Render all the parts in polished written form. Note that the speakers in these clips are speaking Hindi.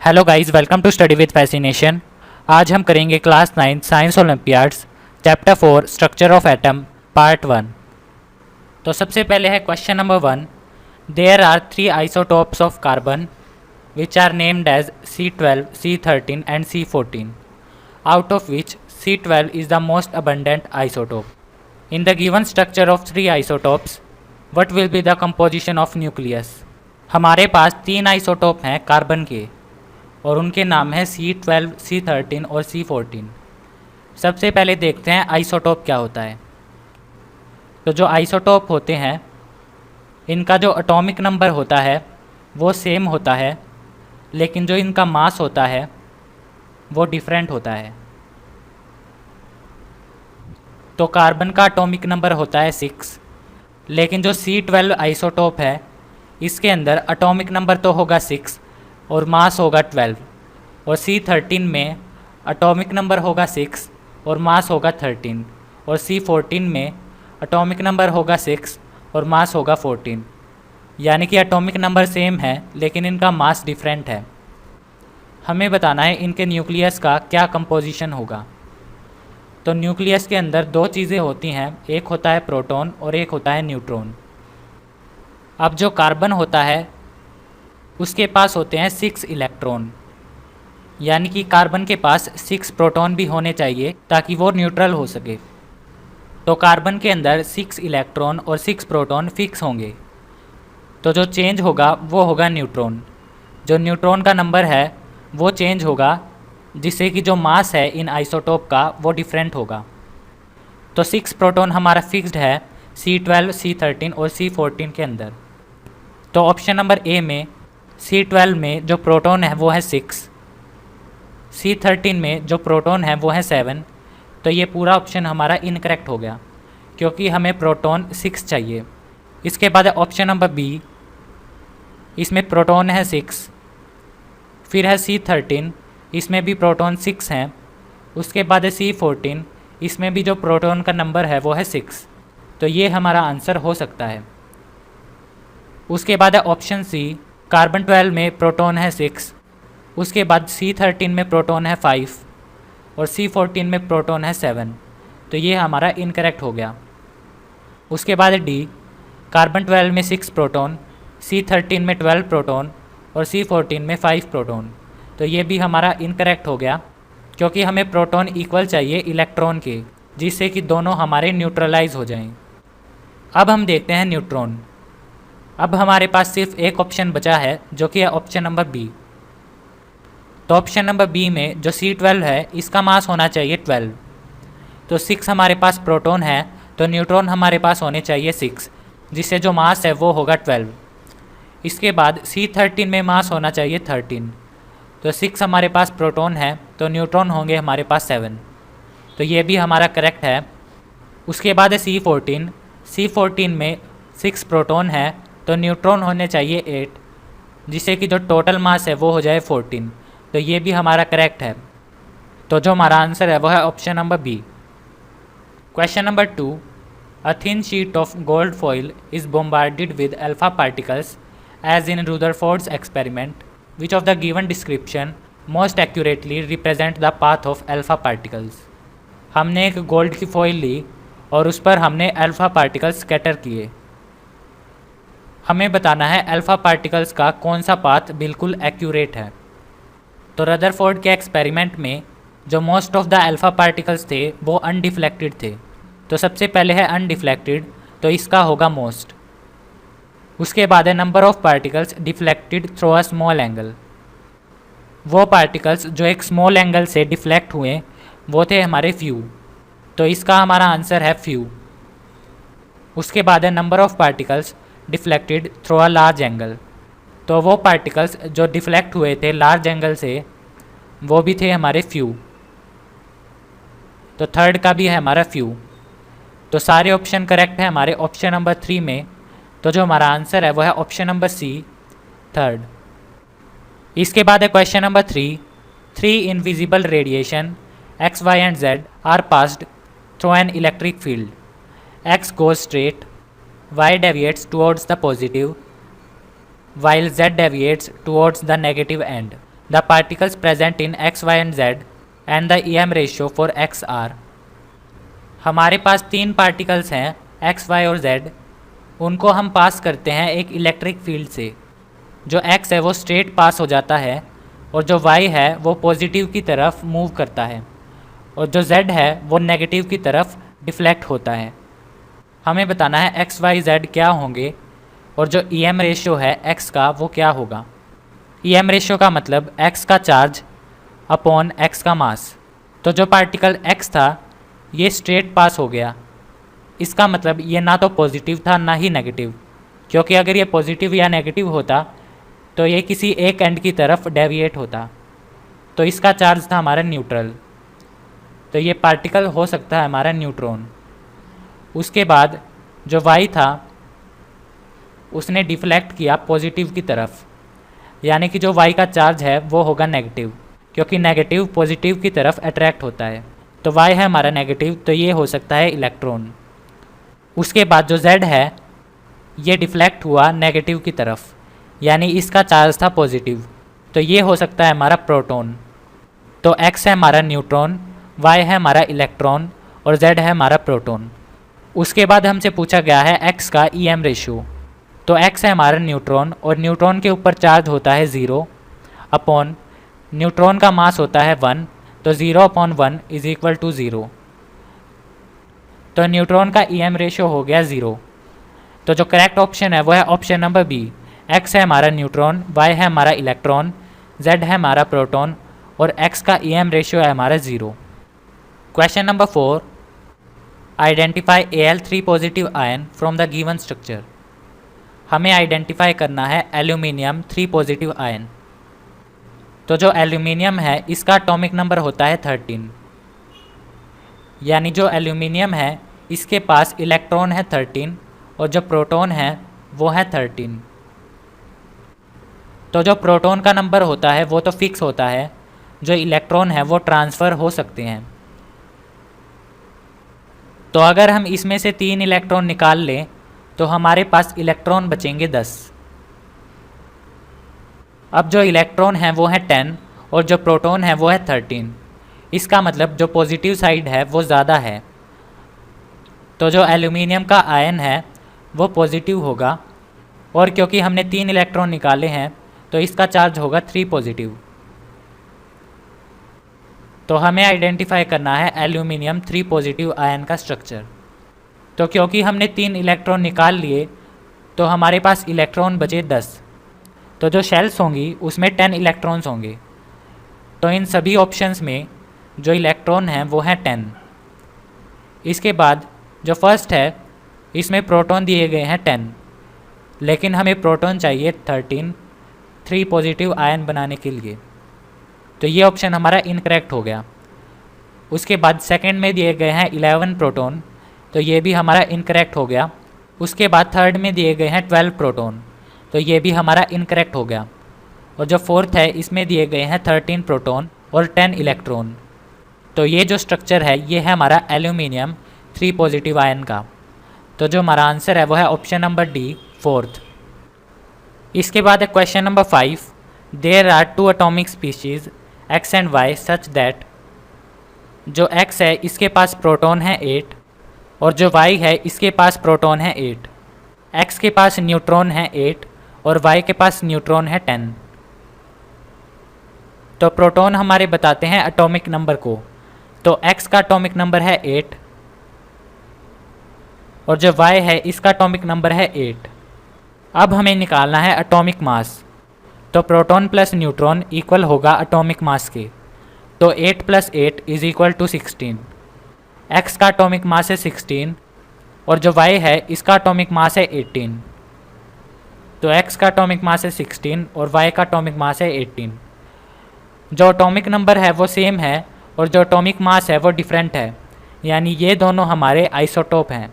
Hello guys, welcome to study with fascination. आज हम करेंगे class 9 science olympiads chapter 4 structure of atom part 1। तो सबसे पहले है question number 1। There are 3 isotopes of carbon which are named as C12, C13 and C14, out of which C12 is the most abundant isotope. In the given structure of 3 isotopes, what will be the composition of nucleus? हमारे पास 3 आइसोटोप हैं कार्बन के और उनके नाम है C12, C13 और C14। सबसे पहले देखते हैं आइसोटोप क्या होता है। तो जो आइसोटोप होते हैं इनका जो एटॉमिक नंबर होता है वो सेम होता है, लेकिन जो इनका मास होता है वो डिफरेंट होता है। तो कार्बन का एटॉमिक नंबर होता है 6, लेकिन जो C12 आइसोटोप है इसके अंदर एटॉमिक नंबर तो होगा 6 और मास होगा 12, और C13 में एटॉमिक नंबर होगा 6 और मास होगा 13, और C14 में एटॉमिक नंबर होगा 6 और मास होगा 14। यानी कि एटॉमिक नंबर सेम है लेकिन इनका मास डिफरेंट है। हमें बताना है इनके न्यूक्लियस का क्या कंपोजिशन होगा। तो न्यूक्लियस के अंदर 2 चीज़ें होती हैं, एक होता है प्रोटॉन और एक होता है न्यूट्रॉन। अब जो कार्बन होता है उसके पास होते हैं 6 इलेक्ट्रॉन, यानी कि कार्बन के पास 6 प्रोटॉन भी होने चाहिए ताकि वो न्यूट्रल हो सके। तो कार्बन के अंदर 6 इलेक्ट्रॉन और 6 प्रोटॉन फिक्स होंगे। तो जो चेंज होगा वो होगा न्यूट्रॉन। जो न्यूट्रॉन का नंबर है वो चेंज होगा, जिससे कि जो मास है इन आइसोटोप का वो डिफरेंट होगा। तो 6 प्रोटॉन हमारा फिक्स्ड है C12, C13 और C14 के अंदर। तो ऑप्शन नंबर ए में C12 में जो प्रोटॉन है वो है 6, C13 में जो प्रोटॉन है वो है 7। तो ये पूरा ऑप्शन हमारा इनकरेक्ट हो गया क्योंकि हमें प्रोटॉन 6 चाहिए। इसके बाद ऑप्शन नंबर बी, इसमें प्रोटॉन है 6, फिर है C13, इसमें भी प्रोटॉन 6 हैं। उसके बाद है C14, इसमें भी जो प्रोटॉन का नंबर है वो है 6। तो ये हमारा आंसर हो सकता है। उसके बाद है ऑप्शन सी, कार्बन 12 में प्रोटॉन है 6, उसके बाद C13 में प्रोटॉन है 5 और C14 में प्रोटॉन है 7। तो ये हमारा इनकरेक्ट हो गया। उसके बाद डी, कार्बन 12 में 6 प्रोटॉन, C13 में 12 प्रोटॉन और C14 में 5 प्रोटॉन। तो ये भी हमारा इनकरेक्ट हो गया क्योंकि हमें प्रोटॉन इक्वल चाहिए इलेक्ट्रॉन के, जिससे कि दोनों हमारे न्यूट्रलाइज हो जाएं। अब हम देखते हैं न्यूट्रॉन। अब हमारे पास सिर्फ एक ऑप्शन बचा है जो कि है ऑप्शन नंबर बी। तो ऑप्शन नंबर बी में जो C12 है इसका मास होना चाहिए 12। तो 6 हमारे पास प्रोटॉन है तो न्यूट्रॉन हमारे पास होने चाहिए 6, जिससे जो मास है वो होगा 12। इसके बाद C13 में मास होना चाहिए 13। तो 6 हमारे पास प्रोटॉन है तो न्यूट्रॉन होंगे हमारे पास 7। तो ये भी हमारा करेक्ट है। उसके बाद है C14, C14 में 6 प्रोटॉन है तो न्यूट्रॉन होने चाहिए 8, जिससे कि जो टोटल मास है वो हो जाए 14। तो ये भी हमारा करेक्ट है। तो जो हमारा आंसर है वो है option number B. Question number 2, a thin sheet of gold foil is bombarded with alpha particles as in Rutherford's experiment, which of the given description most accurately represent the path of alpha particles. हमने एक गोल्ड की फॉइल ली और उस पर हमने अल्फा पार्टिकल्स स्कैटर किए। हमें बताना है अल्फा पार्टिकल्स का कौन सा पाथ बिल्कुल एक्यूरेट है। तो रदरफोर्ड के एक्सपेरिमेंट में जो most of the alpha particles थे वो अनडिफ्लेक्टेड थे। तो सबसे पहले है अनडिफ्लेक्टेड, तो इसका होगा मोस्ट। उसके बाद है number of particles deflected through a small angle. वो पार्टिकल्स जो एक स्मॉल एंगल से डिफ्लेक्ट हुए वो थे हमारे फ्यू। तो इसका हमारा आंसर है फ्यू। उसके बाद है number of particles deflected through a large angle. तो वो पार्टिकल्स जो डिफ्लेक्ट हुए थे लार्ज एंगल से वो भी थे हमारे फ्यू। तो थर्ड का भी है हमारा फ्यू। तो सारे ऑप्शन करेक्ट है हमारे ऑप्शन नंबर 3 में। तो जो हमारा आंसर है वो है ऑप्शन नंबर सी, थर्ड। इसके बाद है question number 3, 3 invisible radiation X, Y and Z are passed through an electric field. X goes straight, Y deviates towards the positive, while Z deviates towards the negative end. The particles present in X Y and Z and the EM ratio for X are. हमारे पास तीन पार्टिकल्स हैं एक्स वाई और जेड। उनको हम पास करते हैं एक इलेक्ट्रिक फील्ड से। जो एक्स है वो स्ट्रेट पास हो जाता है और जो वाई है वो पॉजिटिव की तरफ मूव करता है और जो जेड है वो नेगेटिव की तरफ डिफ्लेक्ट होता है। हमें बताना है एक्स वाई जेड क्या होंगे और जो EM रेशियो है एक्स का वो क्या होगा। EM रेशियो का मतलब एक्स का चार्ज अपॉन एक्स का मास। तो जो पार्टिकल एक्स था ये स्ट्रेट पास हो गया, इसका मतलब ये ना तो पॉजिटिव था ना ही नेगेटिव, क्योंकि अगर ये पॉजिटिव या नेगेटिव होता तो ये किसी एक एंड की तरफ डेविएट होता। तो इसका चार्ज था हमारा न्यूट्रल, तो ये पार्टिकल हो सकता है हमारा न्यूट्रॉन। उसके बाद जो वाई था उसने डिफ्लेक्ट किया पॉजिटिव की तरफ, यानी कि जो वाई का चार्ज है वो होगा नेगेटिव, क्योंकि नेगेटिव पॉजिटिव की तरफ अट्रैक्ट होता है। तो वाई है हमारा नेगेटिव, तो ये हो सकता है इलेक्ट्रॉन। उसके बाद जो जेड है ये डिफ्लेक्ट हुआ नेगेटिव की तरफ, यानी इसका चार्ज था पॉजिटिव, तो ये हो सकता है हमारा प्रोटॉन। तो एक्स है हमारा न्यूट्रॉन, वाई है हमारा इलेक्ट्रॉन और जेड है हमारा प्रोटॉन। उसके बाद हमसे पूछा गया है एक्स का EM रेशियो। तो एक्स है हमारा न्यूट्रॉन और न्यूट्रॉन के ऊपर चार्ज होता है 0 अपॉन न्यूट्रॉन का मास होता है 1, तो 0/1 इज इक्वल टू 0। तो न्यूट्रॉन का EM रेशियो हो गया 0। तो जो करेक्ट ऑप्शन है वो है ऑप्शन नंबर बी। एक्स है हमारा न्यूट्रॉन, वाई है हमारा इलेक्ट्रॉन, जेड है हमारा प्रोटॉन और एक्स का EM रेशियो है हमारा 0। Question number 4, identify Al3 positive ion from the given structure. हमें आइडेंटिफाई करना है एल्यूमिनियम 3 पॉजिटिव आयन। तो जो एल्यूमिनियम है इसका एटॉमिक नंबर होता है 13, यानी जो एल्यूमिनियम है इसके पास इलेक्ट्रॉन है 13 और जो प्रोटॉन है वो है 13। तो जो प्रोटॉन का नंबर होता है वो तो फिक्स होता है, जो इलेक्ट्रॉन है वो ट्रांसफ़र हो सकते हैं। तो अगर हम इसमें से 3 इलेक्ट्रॉन निकाल लें तो हमारे पास इलेक्ट्रॉन बचेंगे 10। अब जो इलेक्ट्रॉन है वो है 10 और जो प्रोटॉन है वो है 13। इसका मतलब जो पॉजिटिव साइड है वो ज़्यादा है, तो जो एल्यूमिनियम का आयन है वो पॉजिटिव होगा और क्योंकि हमने 3 इलेक्ट्रॉन निकाले हैं तो इसका चार्ज होगा 3 पॉजिटिव। तो हमें आइडेंटिफाई करना है एल्यूमिनियम 3 पॉजिटिव आयन का स्ट्रक्चर। तो क्योंकि हमने 3 इलेक्ट्रॉन निकाल लिए तो हमारे पास इलेक्ट्रॉन बचे 10। तो जो शेल्स होंगी उसमें 10 इलेक्ट्रॉन्स होंगे। तो इन सभी ऑप्शंस में जो इलेक्ट्रॉन हैं वो हैं 10। इसके बाद जो फर्स्ट है इसमें प्रोटॉन दिए गए हैं 10, लेकिन हमें प्रोटॉन चाहिए 13 3 पॉजिटिव आयन बनाने के लिए, तो ये ऑप्शन हमारा इनकरेक्ट हो गया। उसके बाद सेकंड में दिए गए हैं 11 प्रोटॉन, तो ये भी हमारा इनकरेक्ट हो गया। उसके बाद थर्ड में दिए गए हैं 12 प्रोटॉन, तो ये भी हमारा इनकरेक्ट हो गया। और जो फोर्थ है इसमें दिए गए हैं 13 प्रोटॉन और 10 इलेक्ट्रॉन। तो ये जो स्ट्रक्चर है ये है हमारा एल्यूमिनियम 3 पॉजिटिव आयन का। तो जो हमारा आंसर है वो है ऑप्शन नंबर डी, फोर्थ। इसके बाद है question number 5, there are 2 atomic species X and Y such that. जो एक्स है इसके पास प्रोटॉन है 8 और जो वाई है इसके पास प्रोटॉन है 8। एक्स के पास न्यूट्रॉन है 8 और वाई के पास न्यूट्रॉन है 10। तो प्रोटॉन हमारे बताते हैं एटॉमिक नंबर को। तो एक्स का एटॉमिक नंबर है 8 और जो वाई है इसका एटॉमिक नंबर है 8। अब हमें निकालना है एटॉमिक मास। तो प्रोटॉन प्लस न्यूट्रॉन इक्वल होगा एटॉमिक मास के। तो 8 + 8 इज इक्वल टू 16। एक्स का एटॉमिक मास है 16 और जो वाई है इसका एटॉमिक मास है 18। तो एक्स का एटॉमिक मास है 16 और वाई का एटॉमिक मास है 18। जो एटॉमिक नंबर है वो सेम है और जो एटॉमिक मास है वो डिफरेंट है, यानी ये दोनों हमारे आइसोटोप हैं।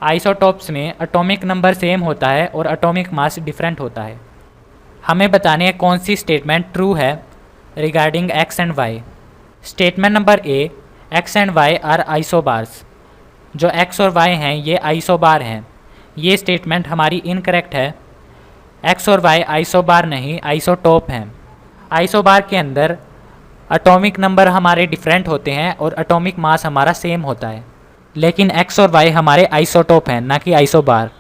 आइसोटोप्स में एटॉमिक नंबर सेम होता है और एटॉमिक मास डिफरेंट होता है। हमें बताने हैं कौन सी स्टेटमेंट ट्रू है regarding X and Y. Statement number A, X and Y are isobars. जो एक्स और वाई हैं ये आइसोबार हैं। ये स्टेटमेंट हमारी इनकरेक्ट है, एक्स और वाई आइसोबार नहीं आइसोटोप हैं। आइसोबार के अंदर एटॉमिक नंबर हमारे डिफरेंट होते हैं और एटॉमिक मास हमारा सेम होता है, लेकिन एक्स और वाई हमारे आइसोटोप हैं ना कि आइसोबार।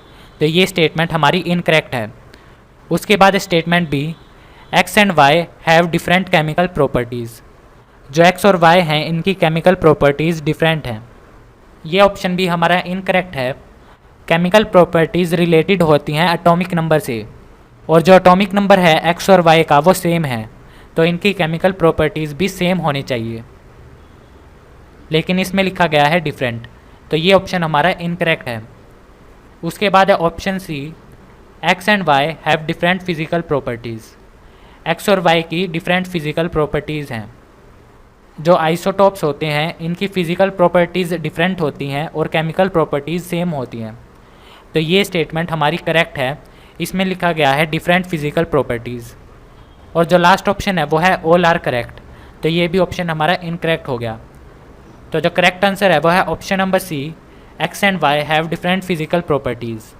तो ये स्टेटमेंट हमारी इनकरेक्ट है। उसके बाद statement B, X and Y have different chemical properties. जो एक्स और वाई हैं इनकी केमिकल प्रॉपर्टीज़ डिफरेंट हैं। ये ऑप्शन भी हमारा इनकरेक्ट है। केमिकल प्रॉपर्टीज़ रिलेटेड होती हैं एटॉमिक नंबर से, और जो एटॉमिक नंबर है एक्स और वाई का वो सेम है, तो इनकी केमिकल प्रॉपर्टीज़ भी सेम होनी चाहिए, लेकिन इसमें लिखा गया है डिफरेंट। तो ये ऑप्शन हमारा इनकरेक्ट है। उसके बाद है option C, X and Y have different physical properties. X और वाई की डिफरेंट फिजिकल प्रॉपर्टीज़ हैं। जो आइसोटोप्स होते हैं इनकी फ़िज़िकल प्रॉपर्टीज़ डिफरेंट होती हैं और केमिकल प्रॉपर्टीज़ सेम होती हैं। तो ये स्टेटमेंट हमारी करेक्ट है। इसमें लिखा गया है डिफरेंट फिजिकल प्रॉपर्टीज़। और जो लास्ट ऑप्शन है वो है ऑल आर करेक्ट। तो ये भी ऑप्शन हमारा इनकरेक्ट हो गया। तो जो करेक्ट आंसर है वो है option number C, X and Y have different physical properties.